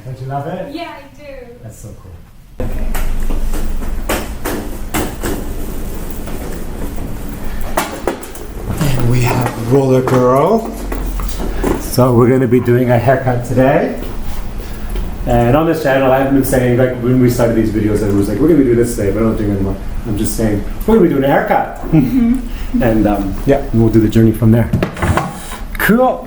Don't you love it? Yeah, I do. That's so cool. And we have Roller Girl. So we're going to be doing a haircut today. And on this channel, I haven't been saying, like when we started these videos, it was like, we're going to do this today, but I don't do it anymore. I'm just saying, we're going to be doing a haircut. And yeah, we'll do the journey from there. Cool.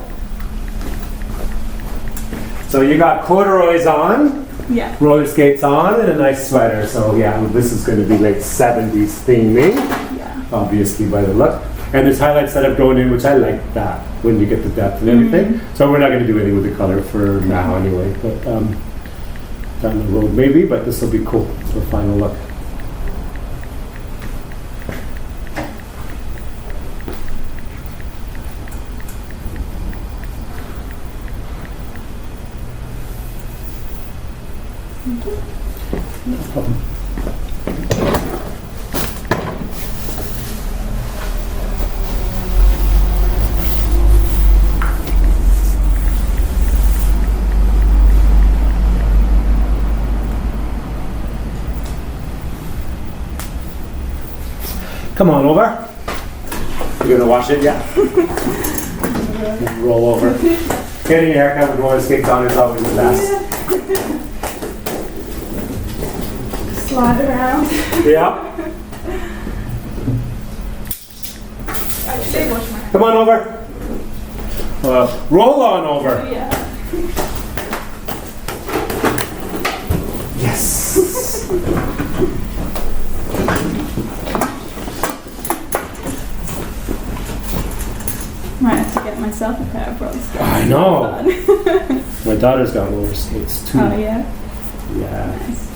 So you got corduroys on, Yeah. roller skates on, and a nice sweater. So yeah, this is going to be late 70s theming, Yeah. obviously by the look. And there's highlights that have gone in, which I like that when you get the depth and everything. So we're not going to do anything with the color for now anyway, but down the road maybe, but this will be cool for a final look. No problem. Come on over. You're gonna wash it, yeah? Roll over. Getting your haircut with roller skates on is always the best. Slide around. Yeah. Actually, wash my hair. Come on over. Roll on over. Yeah. Yes. Might have to get myself a pair of roller skates. I know. My daughter's got roller skates too. Oh yeah. Yeah. Nice.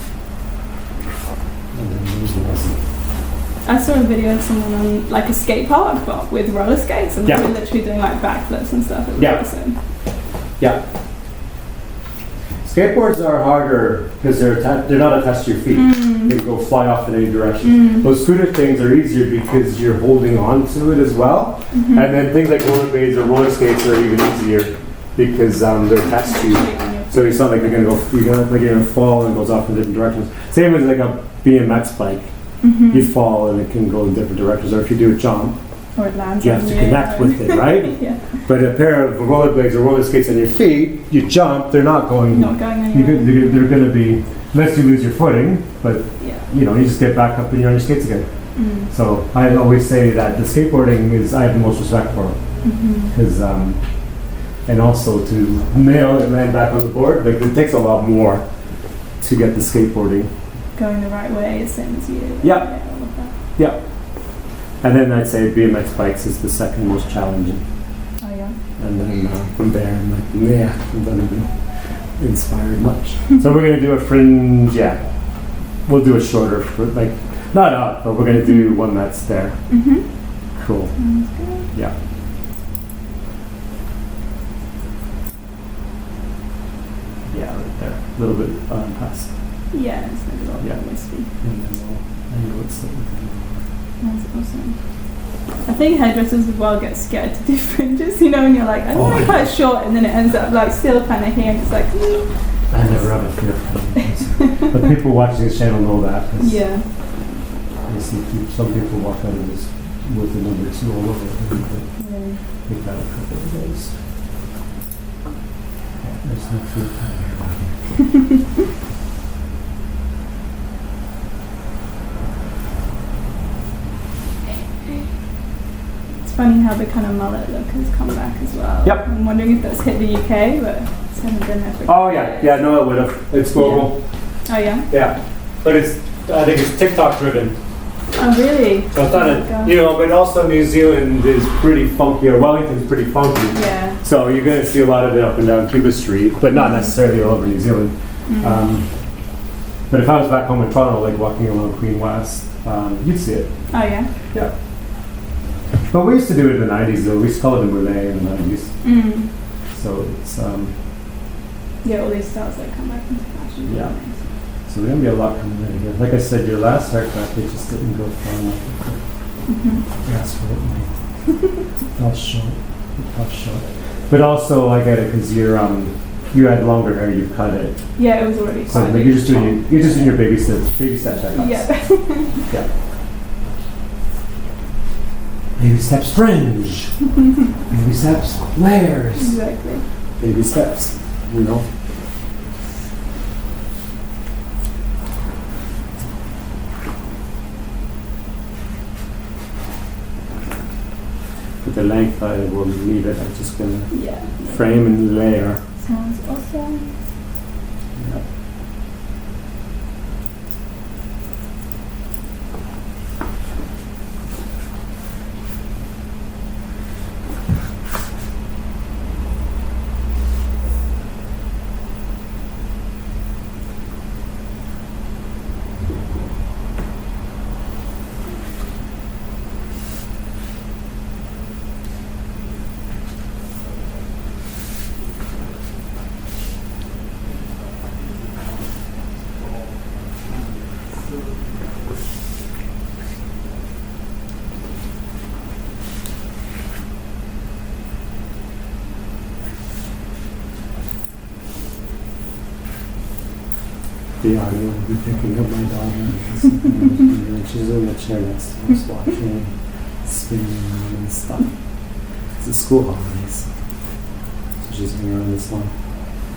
And then there's this. I saw a video of someone on like a skate park, but with roller skates, and they Yeah. were literally doing like backflips and stuff. It was Yeah. awesome. Yeah. Skateboards are harder because they're not attached to your feet. They go fly off in any direction. Those scooter things are easier because you're holding on to it as well. And then things like rollerblades or roller skates are even easier because they're attached to you. So it's not like they're gonna go. You're gonna fall and it goes off in different directions. Same as like a BMX bike. You fall and it can go in different directions. Or if you do a jump, Or it lands you on have to you. connect with it, right? Yeah. But a pair of rollerblades or roller skates on your feet, you jump, they're not going. Not going anywhere. They're going to be, unless you lose your footing, but Yeah. you just get back up and you're on your skates again. So I always say that the skateboarding is, I have the most respect for it. Because, and also to nail and land back on the board, like it takes a lot more to get the skateboarding. Going the right way, the same as you. Yeah. Yeah, all of that. Yeah. And then I'd say BMX bikes is the second most challenging. Oh yeah. And then from there, I'm like, yeah, I'm gonna be inspired much. So we're gonna do a fringe, yeah. We'll do a shorter, like, not up, but we're gonna do one that's there. Cool. Sounds good. Yeah. Yeah, right there. A little bit past. Yeah, it's maybe a little Yeah. bit wispy. And then we'll what's the That's awesome. I think hairdressers as well get scared to do fringes, and you're like, I want to cut it short, and then it ends up like still kind of here, and it's like, I never have a fear of fringes. But people watching this channel know that. 'Cause yeah. I see some people walk out of this with the number 2 all over it. Really. We've got a couple of those. There's no food here. It's funny how the kind of mullet look has come back as well. Yep. I'm wondering if that's hit the UK, but it's hasn't been there for. Oh yeah, yeah, no, it would have. It's global. Oh yeah. Yeah, but I think it's TikTok driven. Oh really? So it's not Oh, gosh. but also New Zealand is pretty funky, or Wellington's pretty funky. Yeah. So you're going to see a lot of it up and down Cuba Street, but not necessarily all over New Zealand. But if I was back home in Toronto, like walking along Queen West, you'd see it. Oh yeah. Yeah. But we used to do it in the 90s though. We used to call it a mullet in the 90s. So it's, yeah, all these styles that come back into fashion. Yeah. So there's going to be a lot coming in here. Like I said, your last haircut, they just didn't go far enough. That's what it made. Fell short. But also, I get it because you're you had longer hair, you cut it. Yeah, it was already So fine. like you're just doing your baby step checkups. Yeah. Yeah. Baby steps fringe. Baby steps layers. Exactly. Baby steps, you know. With the length, I will leave it. I'm just gonna Yeah. frame and layer. Sounds awesome. Yeah. The audio will be picking up my daughter. She's in the chair next to us watching, spinning around and stuff. It's the school holidays. So she's hanging around the salon.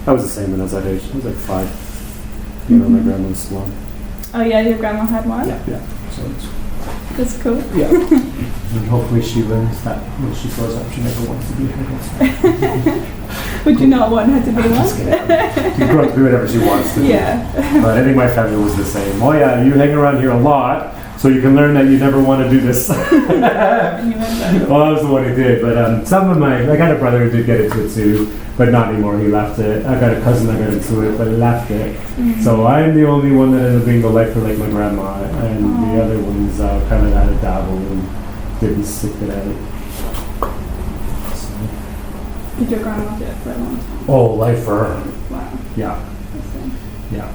I was the same when I was that age. I was like 5. You know, my grandma's salon. Oh yeah, your grandma had one? Yeah. So it's, That's cool. yeah. And hopefully she learns that when she grows up, she never wants to be a hairdresser. Would you not want her to be Just one? kidding. She can grow up to do whatever she wants to do. Yeah. But I think my family was the same. Oh yeah, you hang around here a lot, so you can learn that you never want to do this. And you went back. Well, I was the one who did, but some of I got a brother who did get into it too, but not anymore. He left it. I got a cousin that got into it, but left it. Mm-hmm. So I'm the only one that ended up being the lifer like my grandma, and the other ones kind of had a dabble and didn't stick it out. So. Did your grandma do it for a long time? Oh, lifer. Wow. Yeah, Awesome. yeah.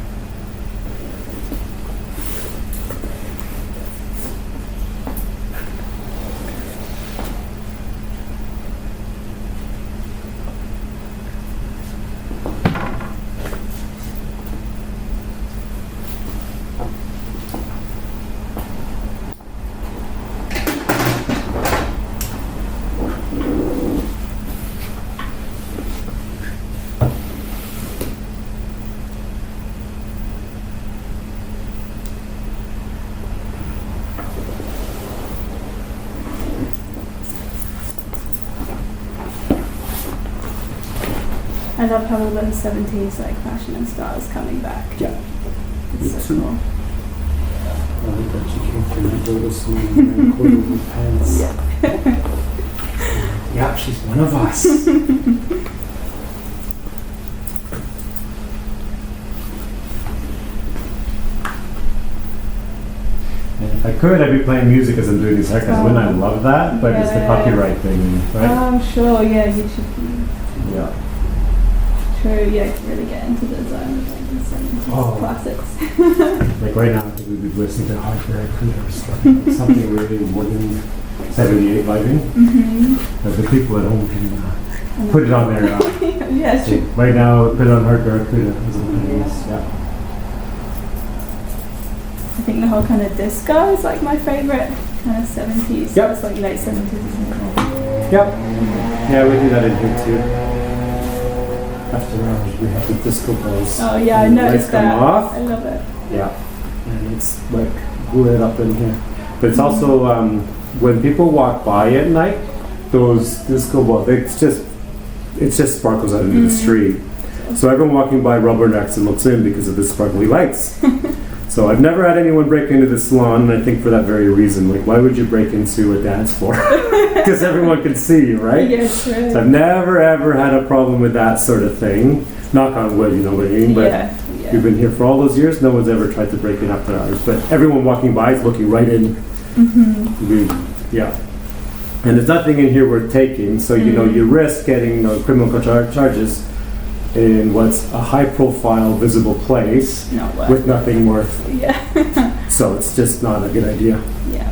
I love how all the 70s like fashion and style is coming back. Yeah. It's Me so too. cool. I like that she came from that Lotus and wearing quarter pants. Yeah, she's one of us. And if I could, I'd be playing music as I'm doing these haircuts. Wouldn't I love that? But it's the Yeah. copyright thing, right? I'm sure, yeah, you should be. Yeah. True, yeah, to really get into the zone of like the 70s Oh. classics. Like right now, I think we'd be listening to Shag Haircut or something really wooden 78 vibing. Mm-hmm. But the people at home can put it on their. Yeah, it's true. Right now, put it on Shag Haircut. Yeah. I think the whole kind of disco is like my favorite kind of 70s. Yep. It's like late 70s, isn't it? Yep. Yeah, we do that in here too. After hours, we have the disco balls. Oh yeah, I And the noticed lights come that. off. I love it. Yeah. And it's like lit up in here. But it's also when people walk by at night, those disco balls, it just sparkles out into the street. So everyone walking by rubbernecks and looks in because of the sparkly lights. So I've never had anyone break into the salon, and I think for that very reason. Like, why would you break into a dance floor? Because everyone can see you, right? Yes, right. So I've never ever had a problem with that sort of thing. Knock on wood, you know what I mean? But yeah. we've been here for all those years. No one's ever tried to break in after hours. But everyone walking by is looking right in. Mm-hmm. Yeah. And there's nothing in here worth taking. So, you know, you risk getting criminal charges in what's a high-profile, visible place Not worth with nothing worth. Yeah. So it's just not a good idea. Yeah.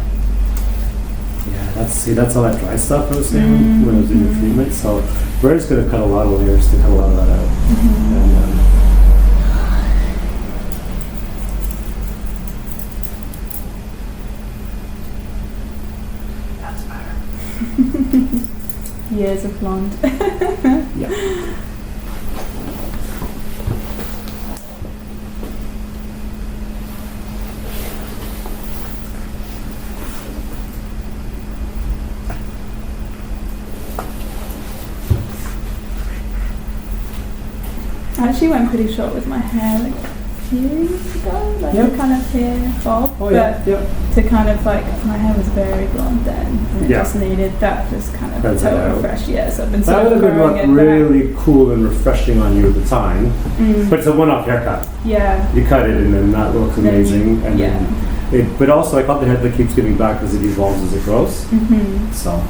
Yeah. that's all that dry stuff I was saying when I was doing the treatment. So we're just gonna cut a lot of layers to cut a lot of that out. And, that's better. Years of blonde. Yeah. I actually went pretty short with my hair like a few years ago, like Yep. a kind of hair bob. Oh yeah. Yeah. To kind of like, my hair was very blonde then, and it Yeah. just needed that just kind of That's total it. refresh. Yeah, so I've been That sort would of have been growing what it back. really cool and refreshing on you at the time. But it's a one-off haircut. Yeah. You cut it and then that looks amazing. And Yeah. then but also I thought the head that keeps giving back as it evolves as it grows. So.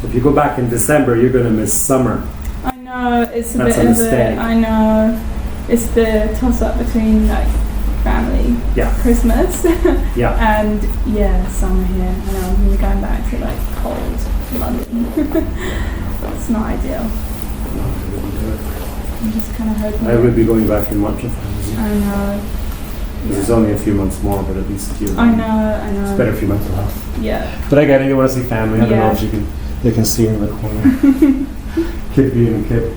So if you go back in December, you're going to miss summer. I know, it's a That's bit a of mistake. I know. It's the toss up between like family, Yeah. Christmas, Yeah. and summer here. I know, I'm really going back to like cold London. It's not ideal. I'm just kind of hoping. I would be going back in March if I was you. I know. There's only a few months more, but at least you. I know. It's better for your mental health. Yeah. But I get it. You want to see family. I don't know if you can. They can see in the corner. Kid being a kid.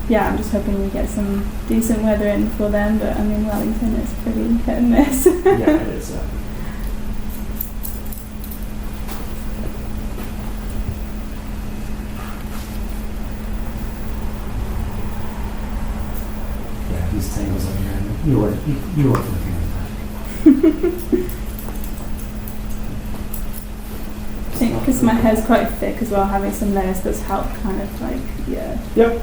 Yeah, I'm just hoping we get some decent weather in for them, but I mean Wellington is pretty hit and miss. Yeah, it is. Yeah, these tangles on here. You weren't looking at that. I think because my hair's quite thick as well, having some layers does help kind of like, Yep.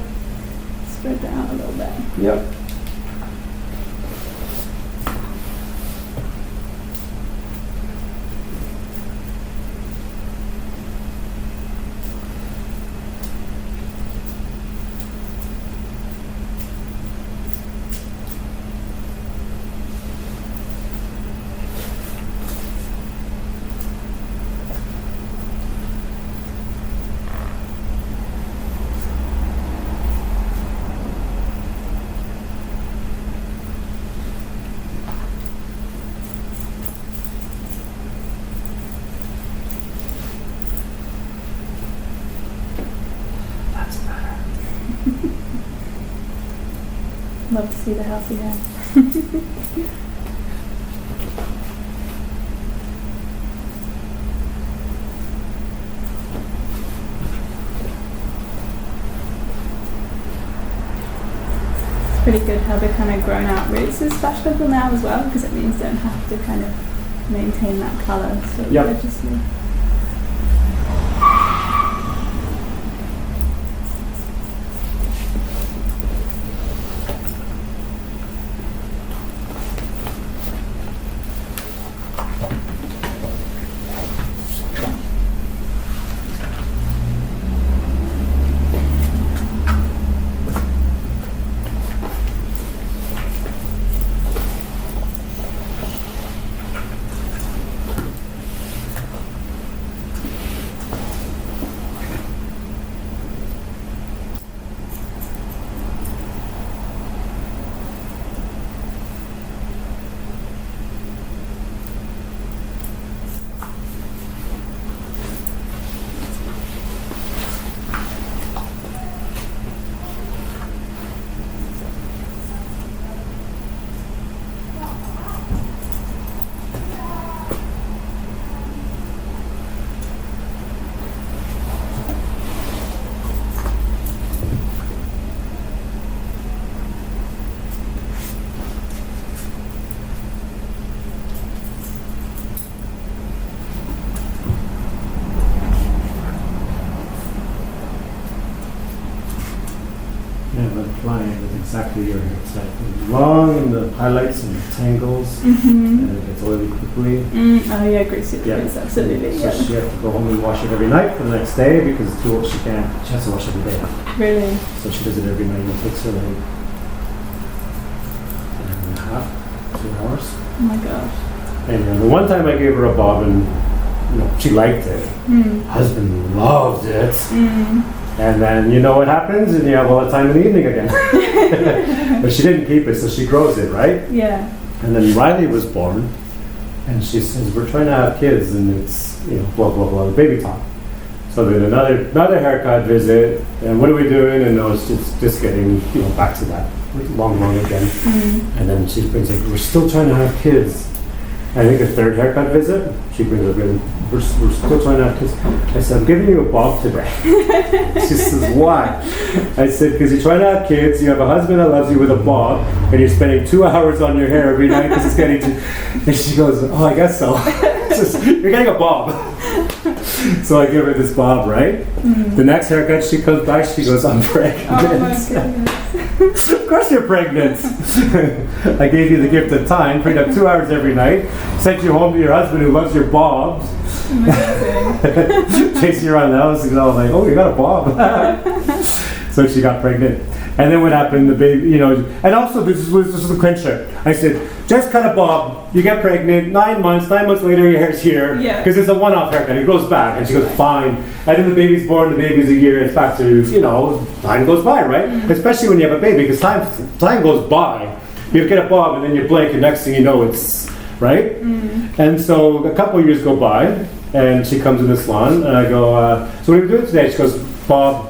spread it out a little bit. Yep. That's better. Love to see the healthy hair. It's pretty good how the kind of grown out roots is fashionable now as well, because it means they don't have to kind of maintain that colour so Yep. religiously. exactly your hair. It's like long in the highlights and the tangles, Mm-hmm. and it gets oily quickly. Oh yeah, greasy. Yeah. Yes, absolutely. So Yeah. she has to go home and wash it every night for the next day because it's too old. She has to wash every day. Really? So she does it every night. It takes her like an hour and a half, 2 hours. Oh my gosh. And the one time I gave her a bob and she liked it. Mm. Husband loved it. Mm. And then you know what happens, and you have all the time in the evening again. But she didn't keep it, so she grows it, right? Yeah. And then Riley was born, and she says, "We're trying to have kids, and it's blah blah blah, the baby talk." So then another haircut visit, and what are we doing? And no, it's just getting back to that long again. Mm. And then she brings up, "We're still trying to have kids." I think a third haircut visit, she brings up, we're still trying to have kids. I said, "I'm giving you a bob today." She says, "Why?" I said, "Because you're trying to have kids, you have a husband that loves you with a bob, and you're spending 2 hours on your hair every night because it's getting too..." And she goes, "Oh, I guess so." Says, "You're getting a bob." So I give her this bob, right? Mm. The next haircut, she comes back, she goes, "I'm pregnant." Oh my goodness. Of course you're pregnant. I gave you the gift of time, freed up 2 hours every night, sent you home to your husband who loves your bobs, Amazing. chasing you around the house, and I was like, "Oh, you got a bob." So she got pregnant. And then what happened, the baby, and also this was the clincher. I said, "Just cut a bob, you get pregnant, 9 months later your hair's here." Yeah. Because it's a one-off haircut, it grows back. And she goes, "Fine." And then the baby's born, the baby's a year, it's back to, time goes by, right? Mm-hmm. Especially when you have a baby, because time goes by. You get a bob and then you blink and next thing you know it's, right? Mm. And so a couple of years go by and she comes in the salon and I go, "So what are we doing today?" She goes, "Bob."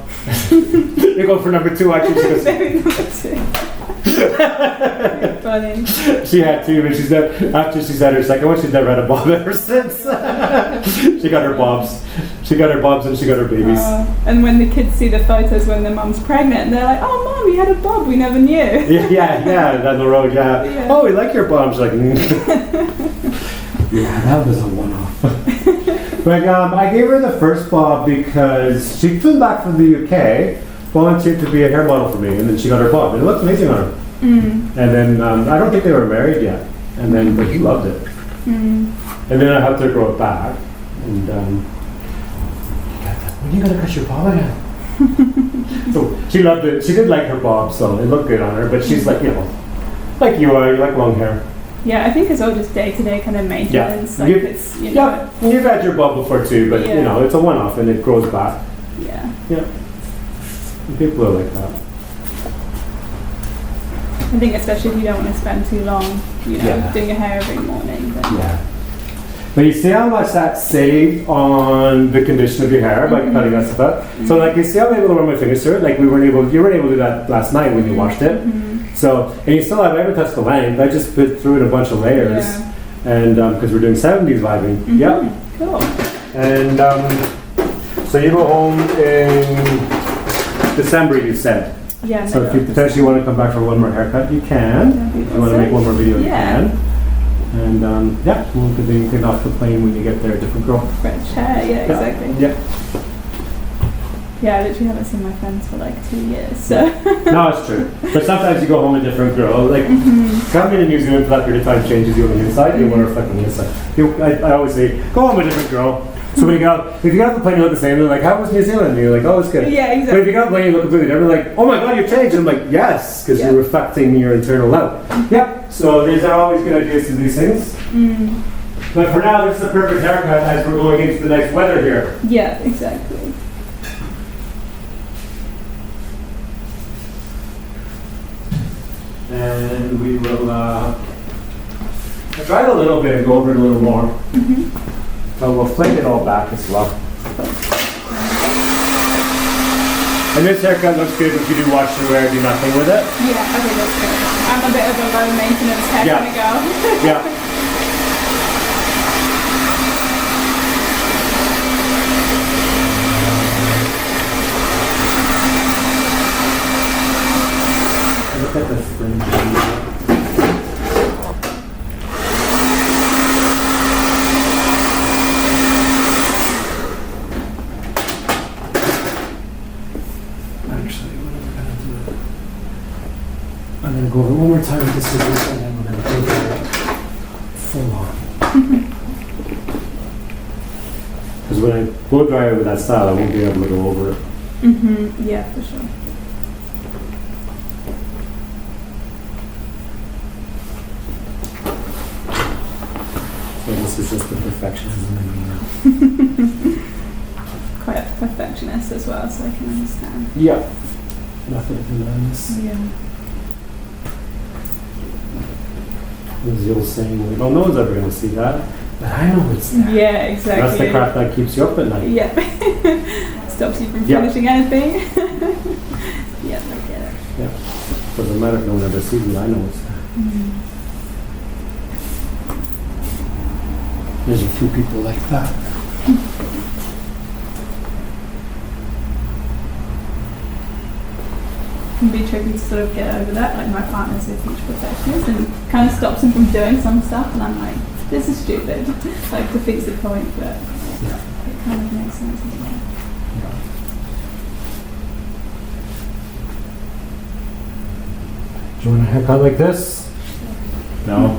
You go for number 2 actually. She goes, Baby number 2. Funny. she had 2 and she said, after she's had her second one, she's never had a bob ever since. She got her bobs. She got her bobs and she got her babies. And when the kids see the photos when their mum's pregnant, they're like, "Oh mum, you had a bob, we never knew." Yeah, down the road, yeah. Yeah. "Oh, we like your bobs." Like, yeah, that was a one-off. But I gave her the first bob because she flew back from the UK, volunteered to be a hair model for me, and then she got her bob. And it looked amazing on her. Mm. And then I don't think they were married yet. And then, but he loved it. Mm. And then I helped her grow it back. And when are you gonna cut your bob again? So she loved it. She did like her bob, so it looked good on her. But she's like, like you are. You like long hair. Yeah, I think it's all just day-to-day kind of maintenance. Yeah. Like it's, Yeah, you've had your bob before too, but Yeah. it's a one-off and it grows back. Yeah. Yeah. People are like that. I think especially if you don't want to spend too long, Yeah. doing your hair every morning. Then Yeah. But you see how much that saved on the condition of your hair by cutting that stuff out? So like you see how I'm able to run my fingers through it? Like you weren't able to do that last night when you washed it. Mhm. So, and you still have, I haven't touched the length, I just put through it a bunch of layers. Yeah. And because we're doing 70s vibing. Mhm. Yep. Cool. And so you go home in December, you said. Yeah. So if you potentially want to come back for one more haircut, you can. That'd be If you want to make one more video, Yeah. you can. And we'll continue get off the plane when you get there, different girl. Fresh hair, yeah, exactly. Yeah. Yeah, I literally haven't seen my friends for like 2 years, so. No, it's true. But sometimes you go home a different girl. Like coming to New Zealand for that period of time changes you on the inside. You want to reflect on the inside. I always say, go home a different girl. So when you get out, if you get off the plane, you look the same. They're like, "How was New Zealand?" And you're like, "Oh, it's good." Yeah, But exactly. if you get off the plane, you look completely different. Like, "Oh my God, you've changed." And I'm like, "Yes," because you're reflecting your internal light. Yeah. So there's always good ideas to these things. Mm. But for now, this is the perfect haircut as we're going into the next weather here. Yeah, exactly. And we will I tried a little bit and go over it a little more. Mm-hmm. But we'll flake it all back as well. And this haircut looks good if you do wash your hair, do nothing with it. Yeah, I think that's good. I'm a bit of a low maintenance hair kind of girl. Yeah. Look at the fringe. Actually, what am I gonna do? this is this, and then we're going to take it full on. Because when I blow dry it with that style, I won't be able to go over it. Yeah, for sure. So this is just the perfectionism in me now. Quite a perfectionist as well, so I can understand. Yeah. Nothing to learn this. Yeah. There's the old saying, well, no one's ever going to see that, but I know it's there. Yeah, exactly. That's the crap that keeps you up at night. Yeah. Stops you from Yeah. finishing anything. Yeah, I get it. Yeah. Doesn't matter if no one ever sees it, I know it's there. There's a few people like that. Can be tricky to sort of get over that. Like my partner's a huge perfectionist and kind of stops him from doing some stuff, and I'm like, this is stupid. Like defeats the point, but Yeah. it kind of makes sense as well. Do you want a haircut like this? No.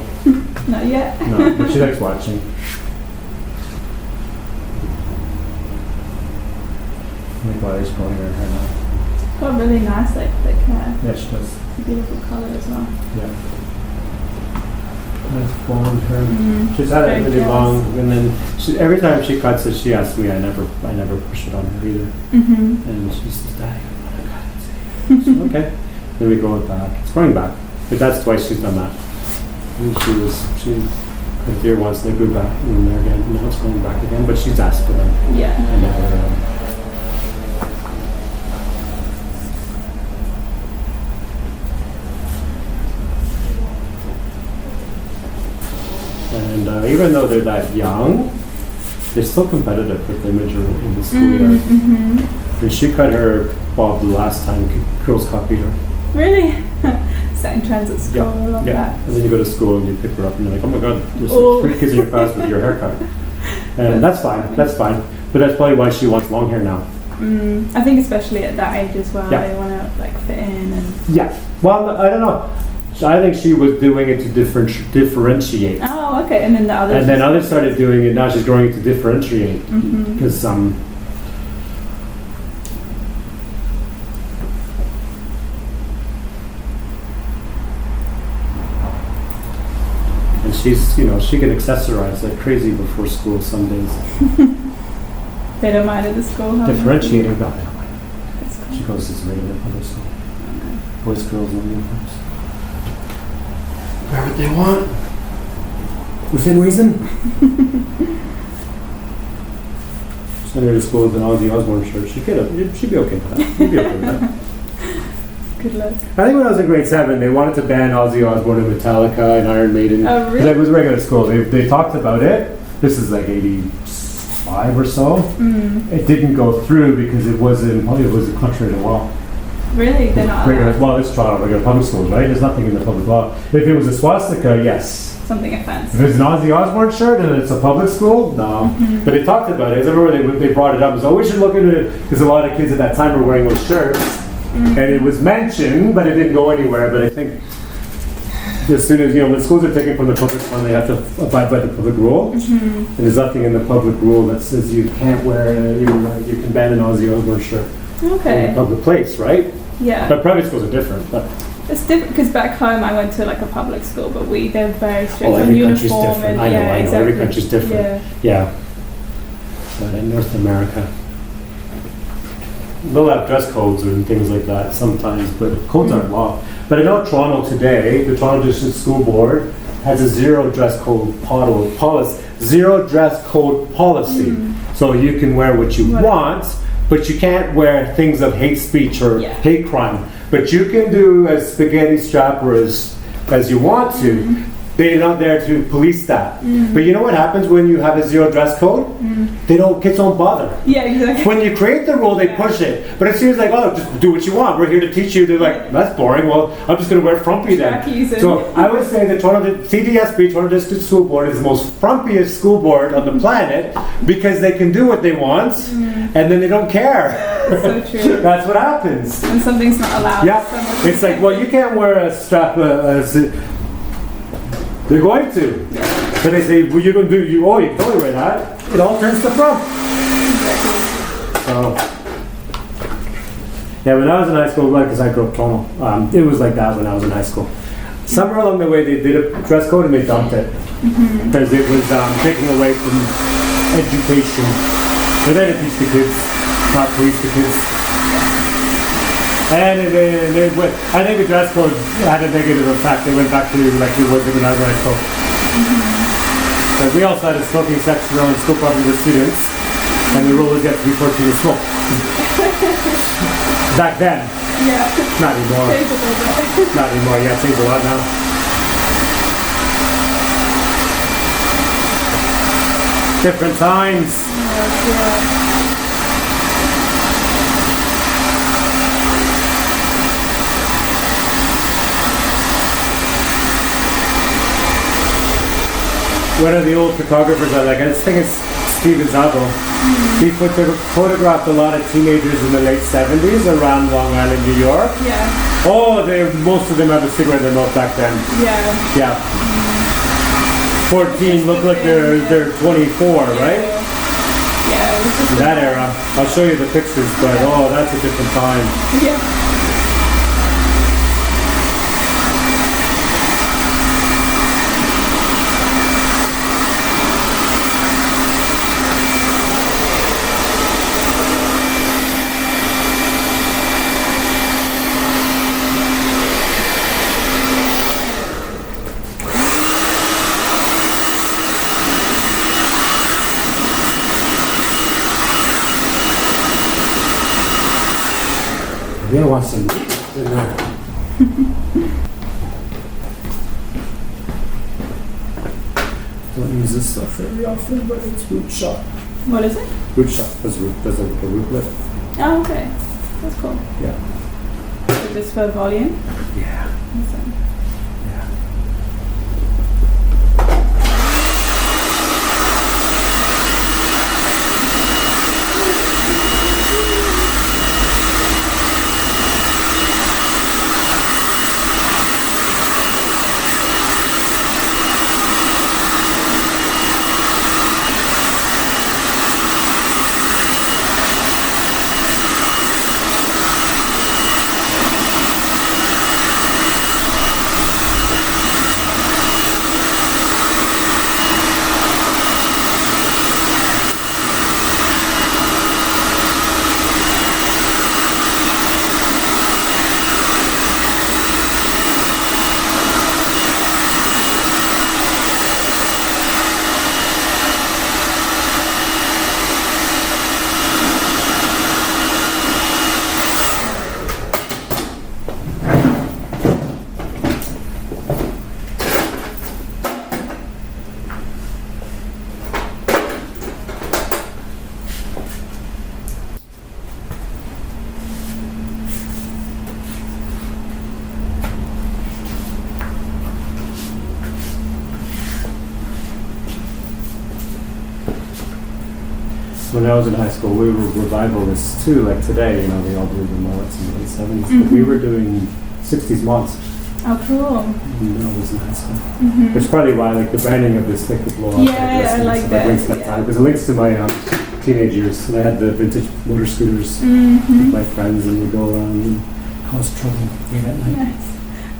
Not yet. No, but she likes watching. I think why she's growing her hair now. Got really nice, like thick hair. Yeah, she does. It's a beautiful colour as well. Yeah. Nice blonde hair. She's had it Very really jealous. long, and then every time she cuts it, she asks me. I never push it on her either. And she says, "Daddy, I want to cut it." So, okay. Then we grow it back. It's growing back, but that's twice she's done that. And she the deer once, they grew back, and then again. Now it's growing back again, but she's asked for them. Yeah. I never. And even though they're that young, they're still competitive with the imagery in the schoolyard. And she cut her bob the last time, girls copied her. Really? Setting trends at school, I love that. And then you go to school and you pick her up and you're like, oh my god, there's Oh. 3 kids in your class with your haircut. And that's fine. But that's probably why she wants long hair now. I think especially at that age as well, Yeah. they want to like fit in and... Yeah. Well, I don't know. I think she was doing it to differentiate. Oh, okay. And then the others... And then others started doing it, now she's growing it to differentiate. Because, and she's, she can accessorize like crazy before school some days. They don't mind at the school, huh? Differentiating, no, they don't mind. That's cool. She goes to regular public school. Boys, girls, and uniforms. Wear what they want. Within reason. Send her to school with an Ozzy Osbourne shirt. She'd be okay with that. She'd be okay with that. Good luck. I think when I was in grade 7, they wanted to ban Ozzy Osbourne and Metallica and Iron Maiden. Oh, really? It was regular school. They talked about it. This is like 85 or so. It didn't go through because it was contrary to law. Really? They're not allowed? Well, it's Toronto, regular public schools, right? There's nothing in the public law. If it was a swastika, yes. Something If offensive. it's an Ozzy Osbourne shirt and it's a public school, no. But they talked about it. I remember they brought it up. So we should look into it because a lot of kids at that time were wearing those shirts. And it was mentioned, but it didn't go anywhere. But I think as soon as, when schools are taken from the public fund, they have to abide by the public rule. And there's nothing in the public rule that says you can't wear, you can ban an Ozzy Osbourne shirt in a Okay. public place, right? Yeah. But private schools are different. But It's different because back home I went to like a public school, but they're very strict on every country's uniform different. and I know. exactly. Every country's different. Yeah. But in North America, they'll have dress codes and things like that sometimes, but codes aren't law. But I know Toronto today, the Toronto District School Board has a zero dress code policy. So you can wear what you want, but you can't wear things of hate speech or hate crime. But you can do as spaghetti strapper as you want to. They're not there to police that. But you know what happens when you have a zero dress code? Kids don't bother. Yeah, exactly. When you create the rule, they push it. But it seems like, just do what you want. We're here to teach you. They're like, that's boring. Well, I'm just going to wear frumpy then. Trackies So I would say the CDSB, Toronto District School Board, is the most frumpiest school board on the planet because they can do what they want and then they don't care. So true. That's what happens. When something's not allowed. Yeah, it's like, well, you can't wear a strap, They're going to. But they say, well, you're going to do, you can totally wear that. It all turns to front. So, yeah, when I was in high school, because I grew up Toronto, it was like that when I was in high school. Somewhere along the way, they did a dress code and they dumped it. Because it was taking away from education. But then it teach the kids, not police the kids. And I think the dress code had a negative effect. They went back to like it was when I was in high school. But we also had a smoking section around school property with students, and the rule was you have to be 14 to smoke. Back then. Yeah. Not anymore. Not anymore. Yeah, things a lot now. Different times. Yeah. One of the old photographers I like, I think it's Steven Zabo. He photographed a lot of teenagers in the late 70s around Long Island, New York. Yeah. Oh, most of them have a cigarette in their mouth back then. Yeah. Yeah. 14 look like they're 24, right? Yeah. It was just In that era. I'll show you the pictures, but oh, that's a different time. Yeah. You don't want some meat in there. Don't use this stuff very often, but it's root shot. What is it? Root shot. Does a root lift. Oh, okay. That's cool. Yeah. So just for volume? Yeah. Awesome. Yeah. When I was in high school, we were revivalists too, like today, you know, they all believe in mullets in the late 70s. But we were doing 60s mods Oh, cool. when I was in high school. Which is probably why, like, the branding of this thing could blow up. Yeah, I like that, links that yeah. time, because it links to my teenage years. And I had the vintage motor scooters with my friends, and we'd go around and cause trouble late at night. Nice.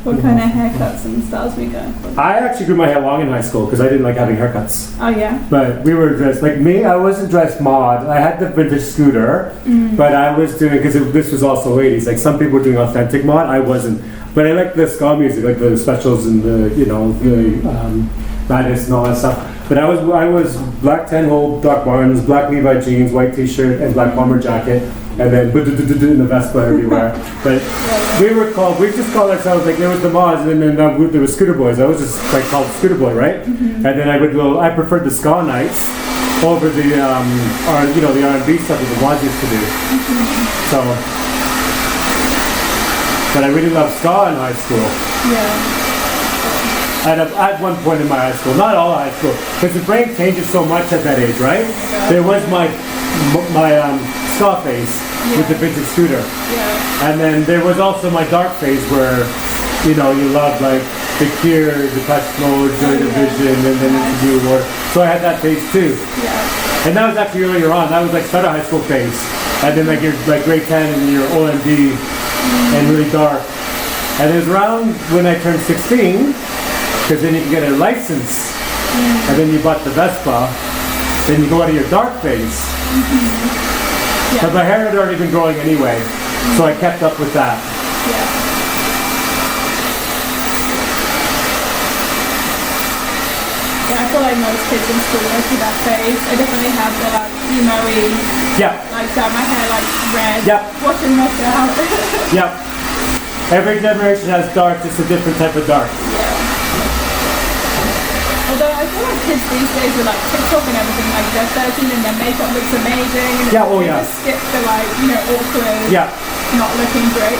What kind of haircuts and styles we go for? I actually grew my hair long in high school because I didn't like having haircuts. Oh, yeah? But we were dressed, like me, I wasn't dressed mod. I had the vintage scooter, but I was doing, because this was also 80s, like some people were doing authentic mod, I wasn't. But I liked the ska music, like the specials and the, you know, the Madness and all that stuff. But I was black 10-hole Doc Martens, black Levi jeans, white t-shirt, and black bomber jacket, and then in the Vespa everywhere. But we just called ourselves, like, there was the mods, and then there was Scooter Boys. I was just like called Scooter Boy, right? And then I preferred the ska nights over the the R&B stuff that the mods used to do. So, but I really loved ska in high school. Yeah. At one point in my high school, not all high school, because the brain changes so much at that age, right? There was my ska phase with the vintage scooter. Yeah. And then there was also my dark phase where, you know, you loved like The Cure, the Touch Mode, Joy Division, and then into New War. So I had that phase too. Yeah. And that was actually earlier on. That was like start of high school phase. And then like your like grade 10 and your OMD and really dark. And it was around when I turned 16, because then you can get a license. And then you bought the Vespa. Then you go out of your dark phase. Yeah. But my hair had already been growing anyway. So I kept up with that. Yeah. Yeah, I feel like most kids in school go through that phase. I definitely have the like emo-y, Yeah. like dye my hair like red, Yep. washing myself out. Yep. Every generation has dark, just a different type of dark. Although I feel like kids these days with like TikTok and everything, like they're 13 and their makeup looks amyazing. And Yeah, oh they yeah. just skip the like, awkward, Yeah. not looking great.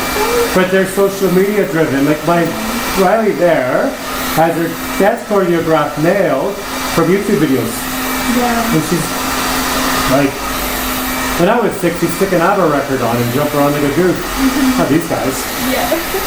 But they're social media driven. Like my Riley there has her dance choreographed nails from YouTube videos. Yeah. And she's like, when I was 6, she's sticking an ABBA record on and jump around like a goof. Not these guys. Yeah. Crazy.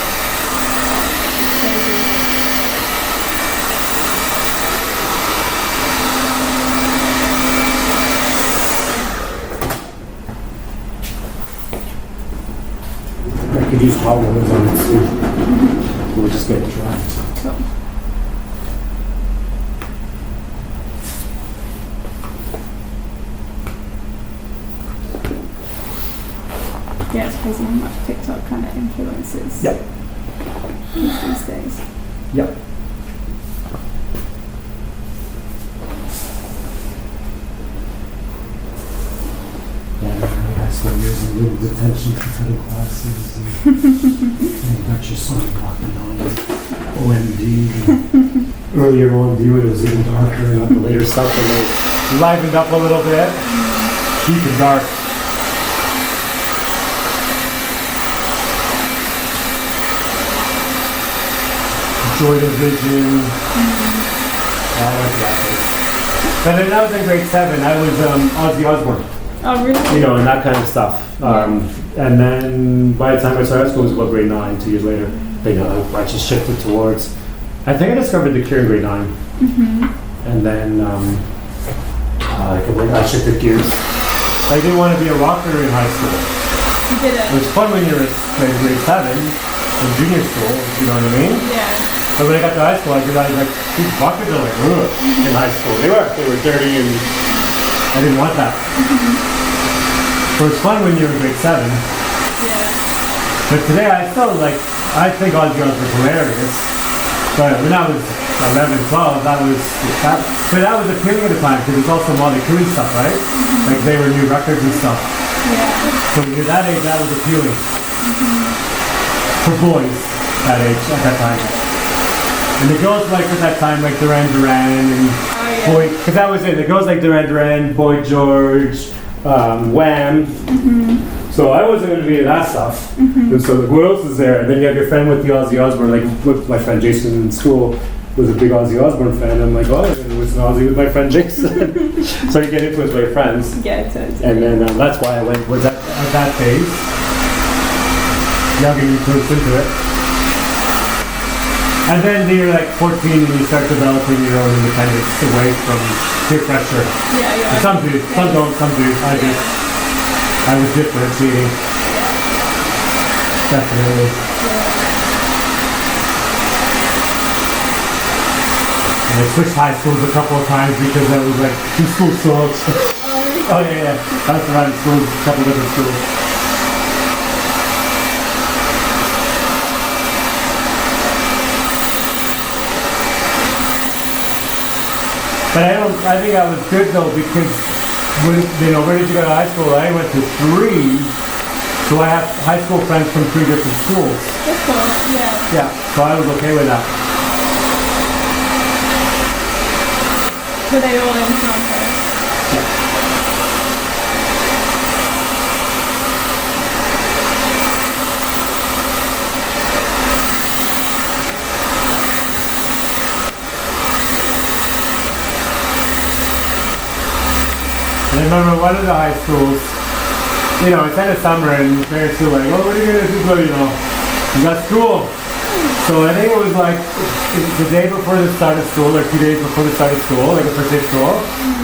I could use hot ones on it too. We'll just get it dry. Cool. Yeah, it's crazy how much TikTok kind of influences Yep. kids these days. Yep. Yeah, high school years and little detention for cutting classes. And you got your son walking on OMD. Earlier OMD when it was even darker, and not the later stuff when they livened up a little bit. Deep and dark. Joy Division. Yeah, I went to that phase. But then I was in grade 7, I was Ozzy Osbourne. Oh, really? You know, and that kind of stuff. And then by the time I started high school, it was about grade 9, 2 years later. I just shifted towards. I think I discovered the Cure in grade 9. And then I shifted gears. I didn't want to be a rocker in high school. You did it? It was fun when you were in grade 7 in junior school, you know what I mean? Yeah. But when I got to high school, I realized like these rockers are like ugh, in high school. They were dirty, and I didn't want that. So it's fun when you're in grade 7. Yeah. But today I still like, I think Ozzy Osbourne was hilarious. But when I was 11, 12, that was appealing at the time because it's also Molly Crew stuff, right? Like they were new records and stuff. Yeah. So when you're that age, that was appealing. For boys that age, at that time. And the girls like at that time, like Duran Duran and Boy, because that was it. The girls like Duran Duran, Boy George, Wham. So I wasn't going to be into that stuff. And so like, what else is there? And then you have your friend with the Ozzy Osbourne, like with my friend Jason in school was a big Ozzy Osbourne fan. I'm like, oh, I'm going to listen to Ozzy with my friend Jason. So you get influenced by your friends. Yeah, totally. And then that's why I was at that phase. Young and influenced into it. And then you're like 14 and you start developing your own independence away from peer pressure. Yeah. And some do, some don't, some do. I was differentiating. Definitely. And I switched high schools a couple of times because I was like, two schools sucks. Oh yeah. That's around schools, a couple different schools. But I think I was good though because when, where did you go to high school? I went to 3, so I have high school friends from 3 different schools. That's cool, yeah. Yeah, so I was okay with that. Were they all in Toronto? Yeah. I remember one of the high schools, it's end of summer and parents were like, oh, what are you going to do? You got school. So I think it was like the day before the start of school, or 2 days before the start of school, like the first day of school.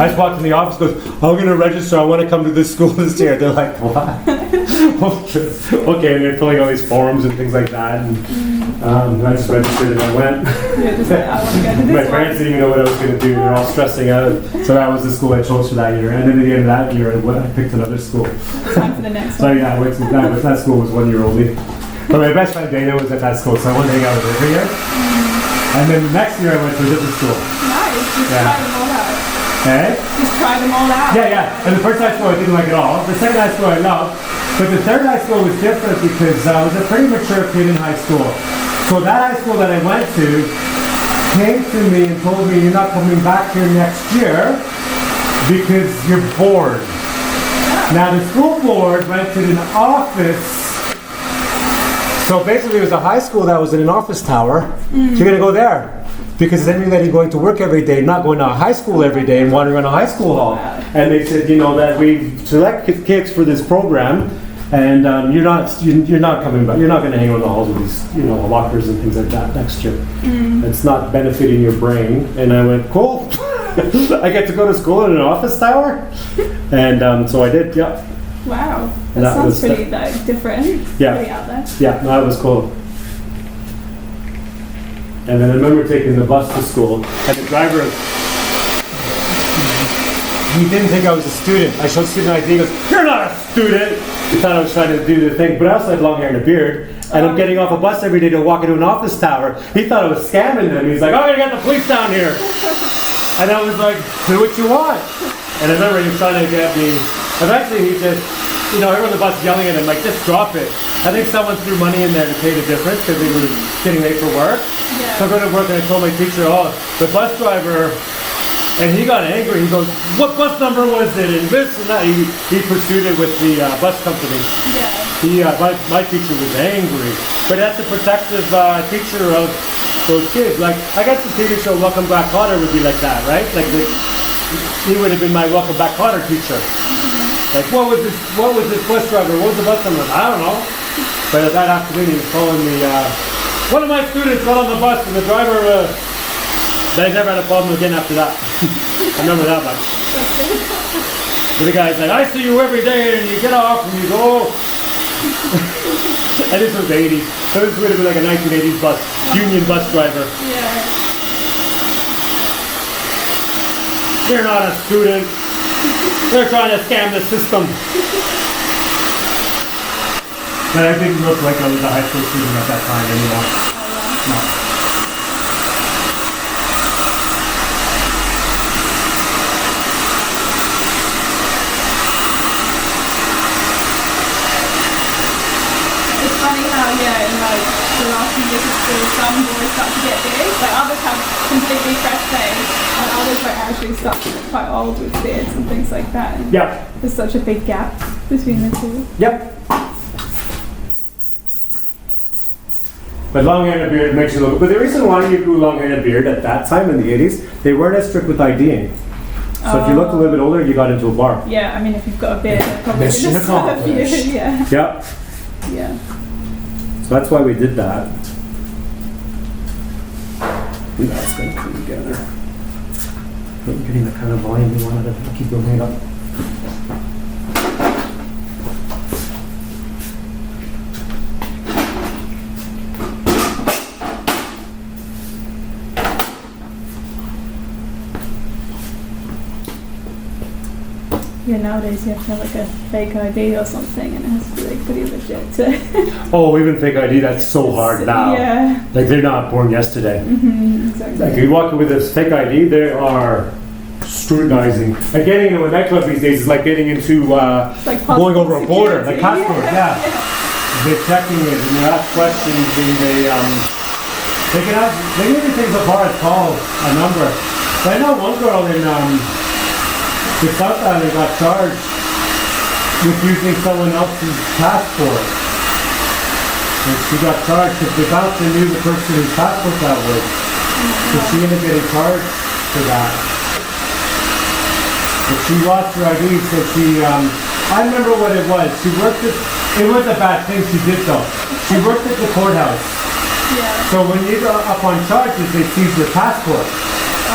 I just walked in the office, goes, I'm going to register, I want to come to this school this year. They're like, what? Okay, and they're filling all these forms and things like that. And I just registered and I went. You're just like, I want to go to this My parents didn't even know what I was going to do. They're all stressing out. So that was the school I chose for that year. And then at the end of that year, I picked another school. Time for the next So one. yeah, I went to that, but that school was 1 year only. But my best friend Dana was at that school, so I wanted to hang out with her every year. And then the next year I went to a different school. Nice. Just Yeah. try them all out. Hey? Just try them all out. Yeah. And the first high school I didn't like at all. The second high school I loved. But the third high school was different because I was a pretty mature kid in high school. So that high school that I went to came to me and told me, you're not coming back here next year because you're bored. Now the school board rented an office. So basically it was a high school that was in an office tower. So you're going to go there. Because then you're letting going to work every day, not going to high school every day and wandering around a high school hall. And they said, that we select kids for this program, and you're not coming back. You're not going to hang around the halls with these, lockers and things like that next year. It's not benefiting your brain. And I went, cool. I get to go to school in an office tower, and so I did. Yeah. Wow. That That sounds was pretty different. Yeah. Pretty out there. Yeah, no, it was cool. And then I remember taking the bus to school, and the driver, he didn't think I was a student. I showed student ID, he goes, you're not a student! He thought I was trying to do the thing, but I also had long hair and a beard, and I'm getting off a bus every day to walk into an office tower. He thought I was scamming them. He's like, oh, I got the police down here. And I was like, do what you want. And I remember he was trying to get me, eventually he just, everyone on the bus yelling at him, like, just drop it. I think someone threw money in there to pay the difference because they were getting late for work. Yeah. So I go to work and I told my teacher, the bus driver, and he got angry. He goes, what bus number was it? And this and that. He pursued it with the bus company. Yeah. My teacher was angry. But that's a protective teacher of those kids. Like, I guess the TV show Welcome Back Kotter would be like that, right? Like, he would have been my Welcome Back Kotter teacher. Like, what was this bus driver? What was the bus number? I don't know. But that afternoon he was calling me, one of my students got on the bus and the driver, but I never had a problem again after that. I remember that much. But the guy's like, I see you every day and you get off and you go. And this was the 80s. So this would have been like a 1980s bus, union bus driver. Yeah. You're not a student. They're trying to scam the system. But I didn't look like I was a high school student at that time anymore. No. It's funny how, in like the last few years of school, some boys start to get big, like others have completely fresh face, and others like actually start to get quite old with beards and things like that. And Yeah. there's such a big gap between the two. Yep. But long hair and a beard makes you look. But the reason why you grew long hair and a beard at that time in the 80s, they weren't as strict with IDing. So if you looked a little bit older, you got into a bar. Yeah, I mean, if you've got a beard, they're probably Mission going to serve you. accomplished. Yeah. Yep. Yeah. So that's why we did that. That's going to come together. Not getting the kind of volume we wanted to keep going up. Yeah, nowadays you have to have like a fake ID or something, and it has to be like pretty legit to. Oh, even fake ID, that's so hard now. Yeah. Like they're not born yesterday. Exactly. Like you walk in with this fake ID, they are scrutinizing. Like getting into a nightclub these days is like getting into like going over a border, security. like passport. Yeah. They're checking it and you ask questions and they even things apart call a number. But I know one girl in the South Island got charged with using someone else's passport. And she got charged because they thought they knew the person whose passport that was. So she ended up getting charged for that. But she lost her ID, so I remember what it was. She worked at, it was a bad thing she did though. She worked at the courthouse. Yeah. So when you go up on charges, they seize your passport. Oh,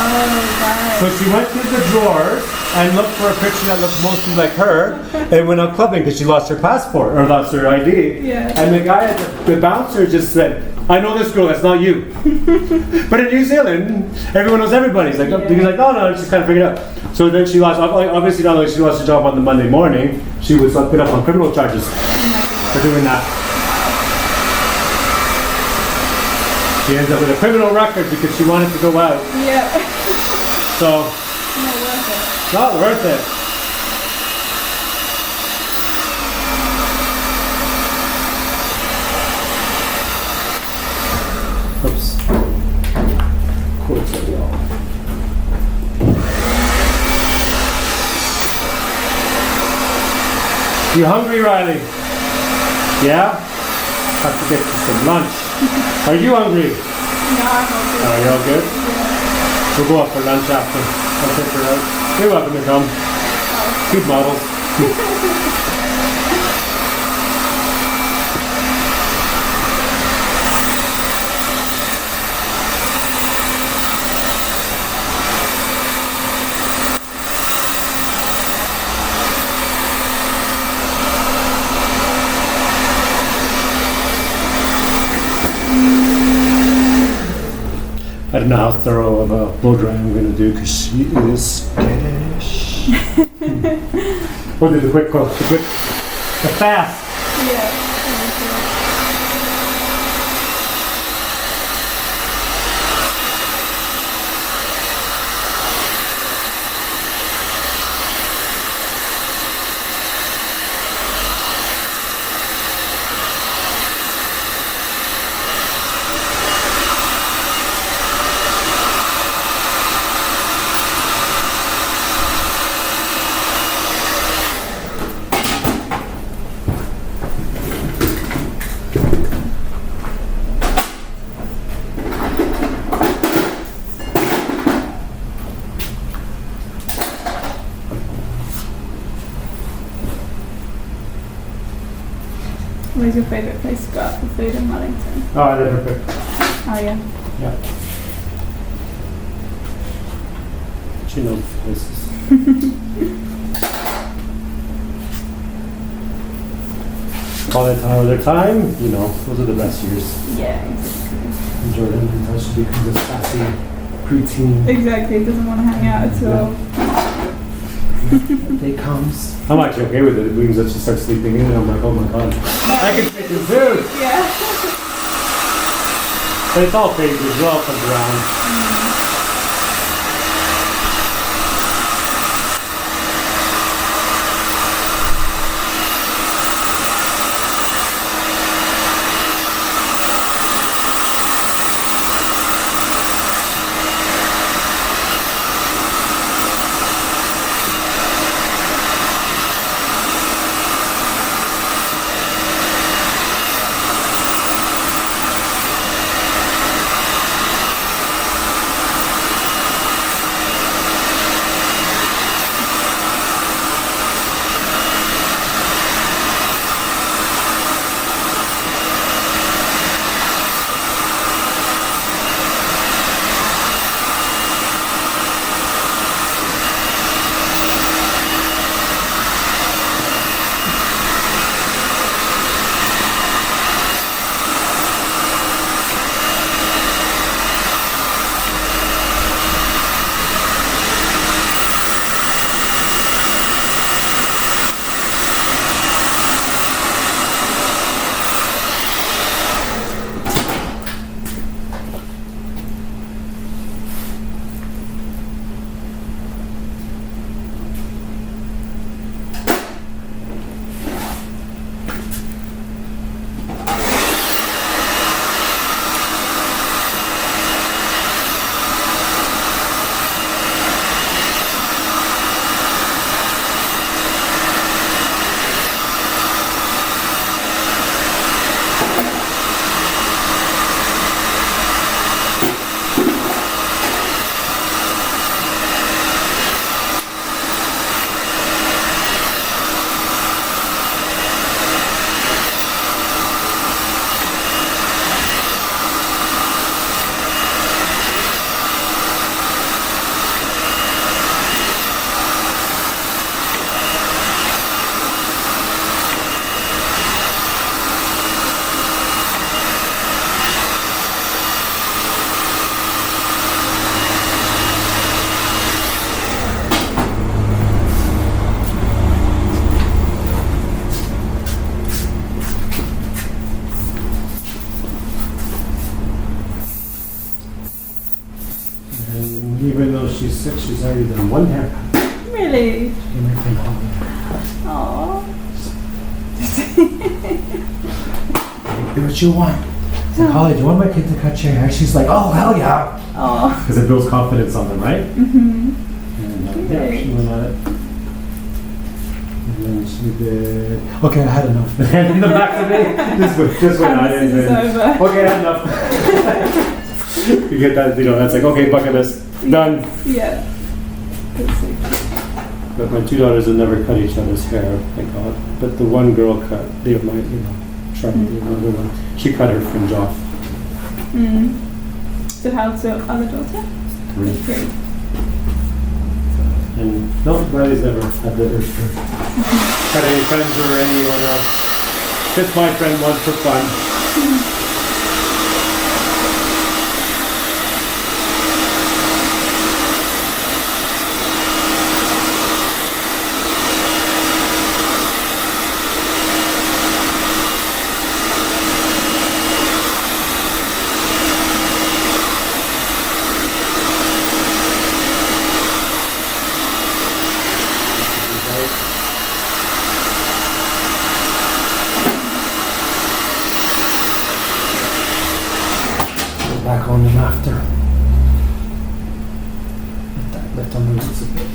right. So she went through the drawers and looked for a picture that looked mostly like her and went out clubbing because she lost her passport or lost her ID. Yeah. And the guy, the bouncer just said, I know this girl, that's not you. But in New Zealand, everyone knows everybody. He's like, Yeah. he's like, no, just kind of figured it out. So then she lost, obviously not only she lost her job on the Monday morning, she was put up on criminal charges for doing that. She ends up with a criminal record because she wanted to go out. Yeah. So, Not worth it. not worth it. Oops. Quotes are y'all. You hungry, Riley? Yeah? Have to get you some lunch. Are you hungry? No, I'm not good. Are you all good? Yeah. We'll go out for lunch after. I'll take her out. You're welcome to come. Good models. I don't know how thorough of a blow dry I'm going to do because she is skittish. We'll do the quick, the fast. Yeah. Where's your favourite place to go out for food in Wellington? Oh, they're perfect. Oh yeah. Yeah. She knows places. All that time, their time, you know, those are the best years. Yeah, exactly. And Jordan until she becomes a sassy preteen. Exactly, doesn't want to hang out at all. Day comes. I'm actually okay with it. It means that she starts sleeping in and I'm like, oh my god. I can take this food! Yeah. But it's all phases, it all comes around. she's 6, she's already done 1 haircut. Really? You might think, Aww. do what you want. So, Holly, do you want my kid to cut your hair? She's like, oh, hell yeah. Aww. Because it builds confidence on them, right? Mm-hmm. And yeah, she went at it. And then she did. Okay, I had enough. And in the back of me, this went out. And then, okay, I had enough. You get that, that's like, okay, bucket list, done. Yeah. But my 2 daughters have never cut each other's hair, thank God. But the one girl cut, they might, Charlie, the other one, she cut her fringe off. Mm. So how's your other daughter? 3. 3. And no, Riley's never had the urge to cut any friends or anyone else. Just my friend once for fun. Back on them after. Let them release a bit.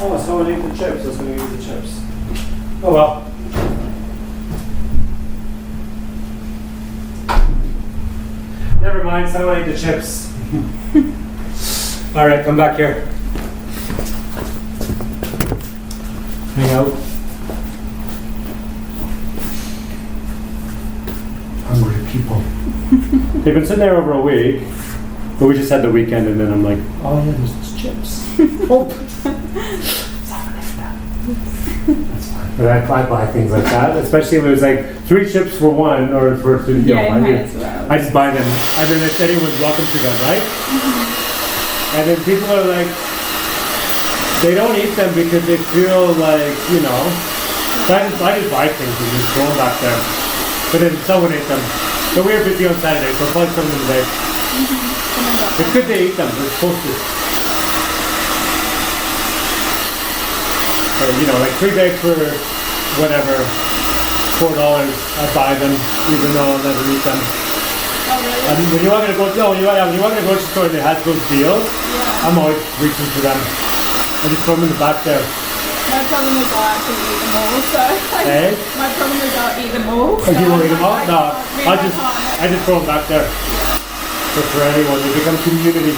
Oh, someone ate the chips. I was going to eat the chips. Oh well. Never mind, someone ate the chips. All right, come back here. Hang out. Hungry people. They've been sitting there over a week, but we just had the weekend, and then I'm like, oh yeah, there's these chips. Oh. That's fine. But I buy things like that, especially if it was like 3 chips for one or for two. Yeah, might as well. I just buy them. I mean, if anyone's welcome to them, right? And then people are like, they don't eat them because they feel like, you know, so I just buy things and just throw them back there. But then someone ate them. So we were busy on Saturday, so I'll probably some of them today. It's good they eat them, they're supposed to. So, you know, like 3 bags for whatever, $4, I buy them, even though I'll never eat them. Oh, really? I mean, when you walk in a grocery, when you walk in a grocery store and it has those deals, Yeah. I'm always reaching for them. I just throw them in the back there. My problem is I'll actually eat them all, so Hey? my problem is I'll eat them all. Oh, you won't eat them all? No, I I just throw them back there. But for anyone, they become community.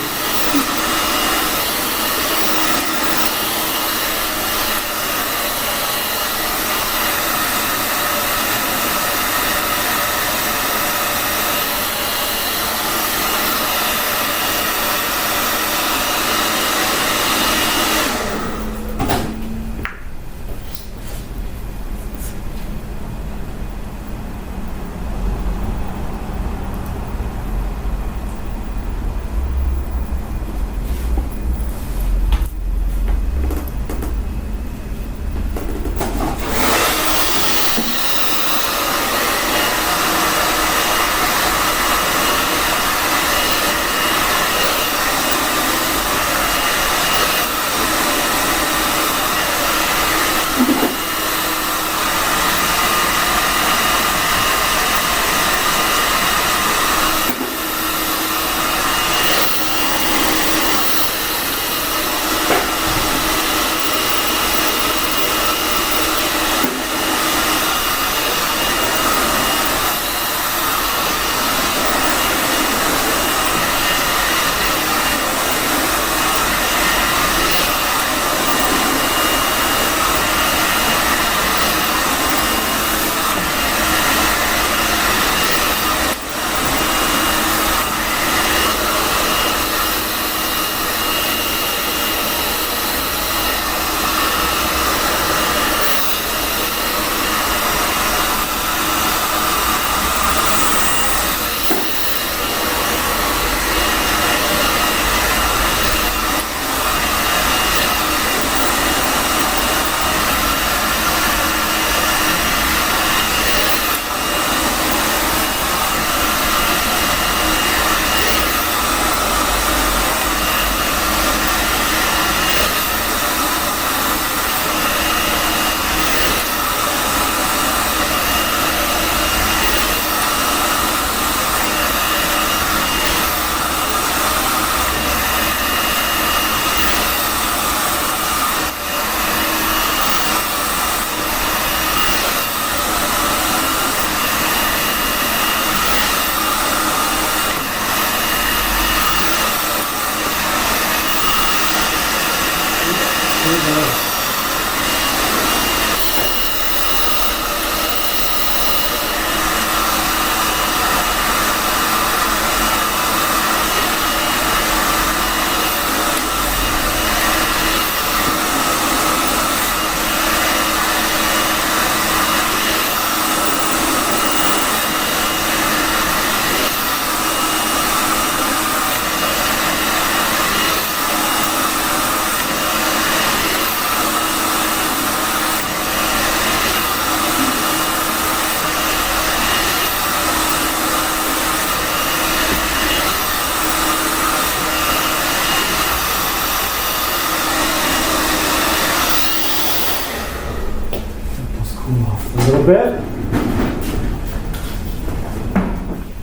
little bit.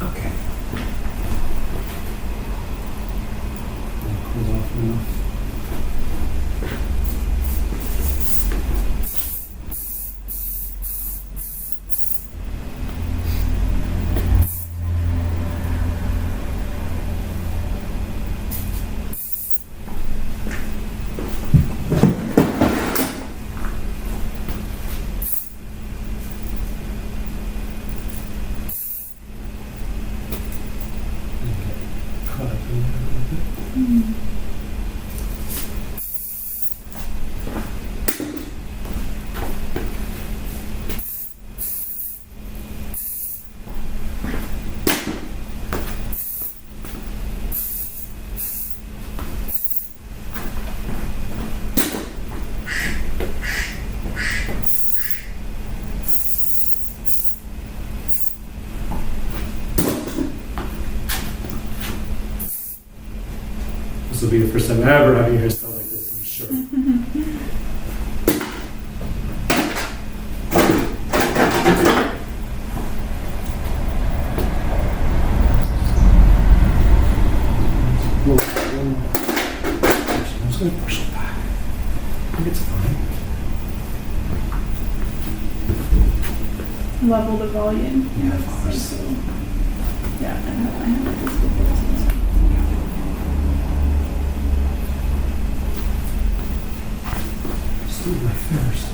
Okay. Cool off now. be the first time ever having your hair styled like this, I'm sure. I'm just going to push it back. I think it's fine. Level the volume. Yeah, of course. So cool. Yeah, I have this before. Just do my first.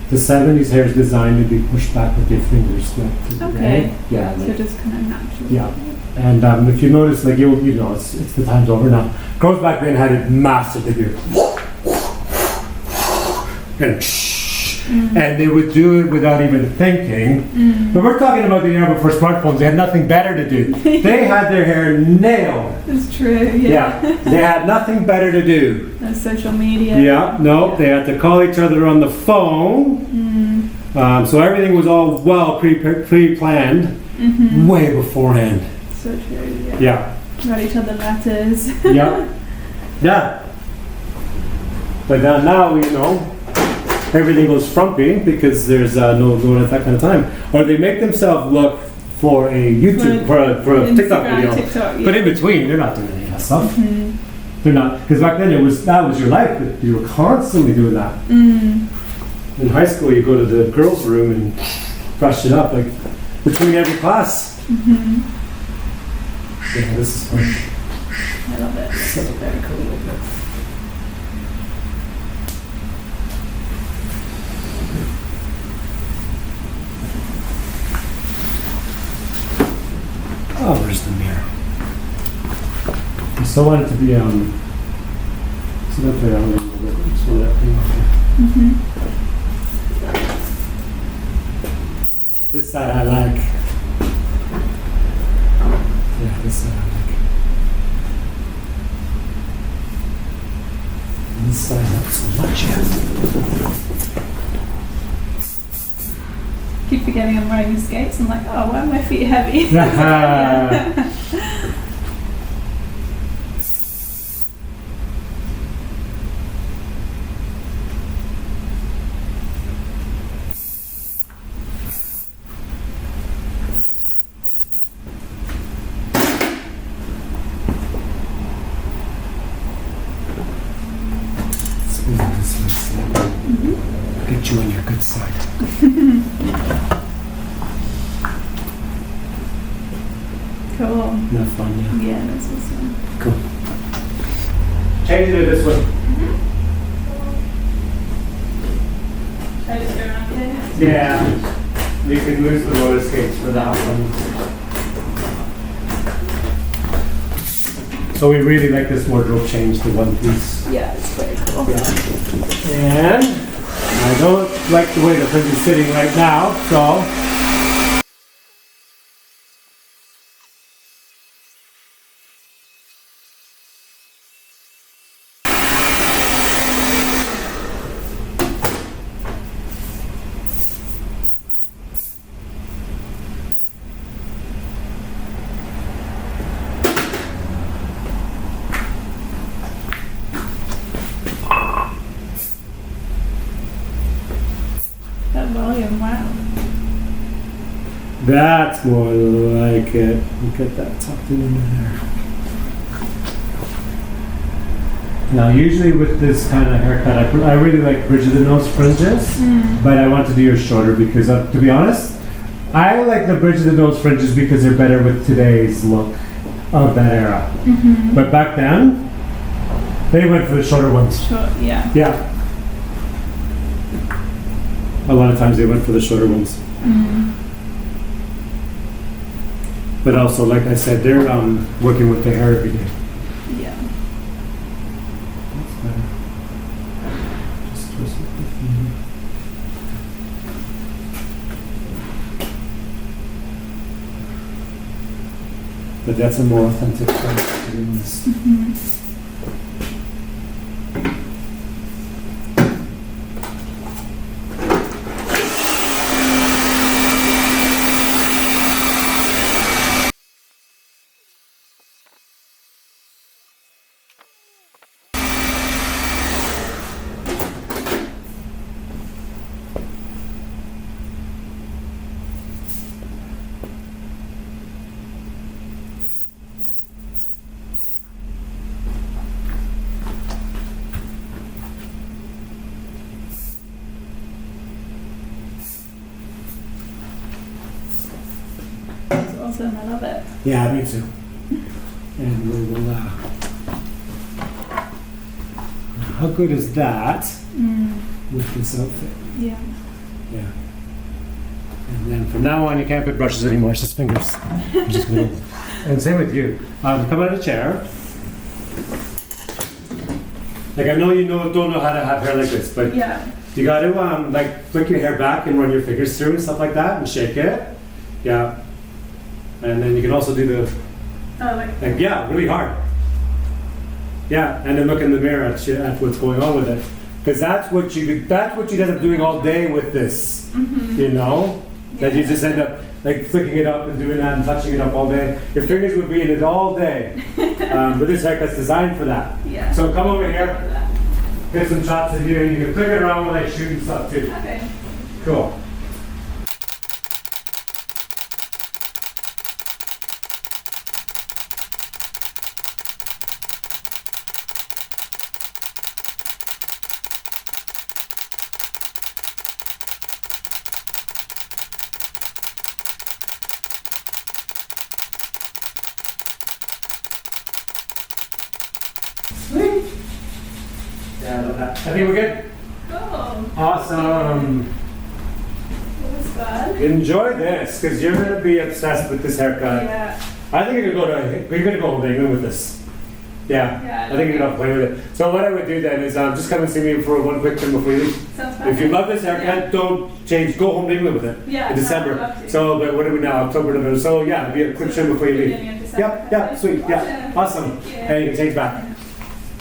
The 70s hair is designed to be pushed back with your fingers. Like, Okay. right? Yeah. So Like, just kind of natural. yeah. And if you notice, like you know, it's the time's over now. Girls back then had it massive. They do, and they would do it without even thinking. But we're talking about the era before smartphones. They had nothing better to do. They had their hair nailed. It's true. Yeah. Yeah, they had nothing better to do. No social media. Yeah, no, they had to call each other on the phone. So everything was all well pre-planned, way beforehand. So true. Yeah. Yeah. Write each other letters. Yeah. Yeah. But now, you know, everything goes frumpy because there's no going at that kind of time. Or they make themselves look for a YouTube, for a TikTok video. TikTok, yeah. But in between, they're not doing any of that stuff. They're not, because back then that was your life. You were constantly doing that. In high school, you go to the girls' room and brush it up, like between every class. Yeah, this is fun. I love it. It's very cool. Oh, where's the mirror? I still want it to be, so that way I'll little bit, so that thing off here. This side I like. Yeah, this side I like. And this side not so much yet. Keep forgetting I'm wearing skates. I'm like, oh, why are my feet heavy? Get you on your good side. Cool. No fun, yeah. Yeah, that's awesome. Cool. Change it this way. Should I just go around here? Yeah. You can lose the roller skates for that one. So we really like this wardrobe change to one piece. Yeah, it's very cool. Yeah. And I don't like the way the print is sitting right now, so That volume, wow. that's more like it. Look at that tucked in there. Now, usually with this kind of haircut, I really like bridge of the nose fringes, but I want to do yours shorter because, to be honest, I like the bridge of the nose fringes because they're better with today's look of that era. But back then, they went for the shorter ones. Short, yeah. Yeah. A lot of times they went for the shorter ones. But also, like I said, they're working with the hair every day. Yeah. That's better. Just twist it with the finger. But that's a more authentic way to do this. It's awesome. I love it. Yeah, me too. And we will, how good is that with this outfit? Yeah. Yeah. And then from now on, you can't put brushes anymore, it's just fingers. Just gonna, and same with you. Come out of the chair. Like I know you don't know how to have hair like this, but Yeah. you got to like flick your hair back and run your fingers through and stuff like that and shake it. Yeah. And then you can also do the, Oh, like yeah, really hard. Yeah, and then look in the mirror at what's going on with it. Because that's what you end up doing all day with this. You know? That you just end up like flicking it up and doing that and touching it up all day. Your fingers would be in it all day. But this haircut's designed for that. Yeah. So come over here, get some shots of you, and you can flick it around while I shoot and stuff too. Okay. Cool. Sweet. Yeah, I love that. I think we're good. Cool. Awesome. That was fun. Enjoy this, because you're gonna be obsessed with this haircut. Yeah. I think you're gonna go home to England with this. Yeah. Yeah, I think you're gonna play with it. So what I would do then is just come and see me for one quick trim before you leave. Sounds fun. If you love this haircut, don't change. Go home to England with it. Yeah, In no, December. I'd love to. So, but what are we now? October, November. So yeah, be a quick trim before you leave. Beginning of December. Yep. Yeah. Sweet. Yeah. Awesome. Thank you. And you can change back.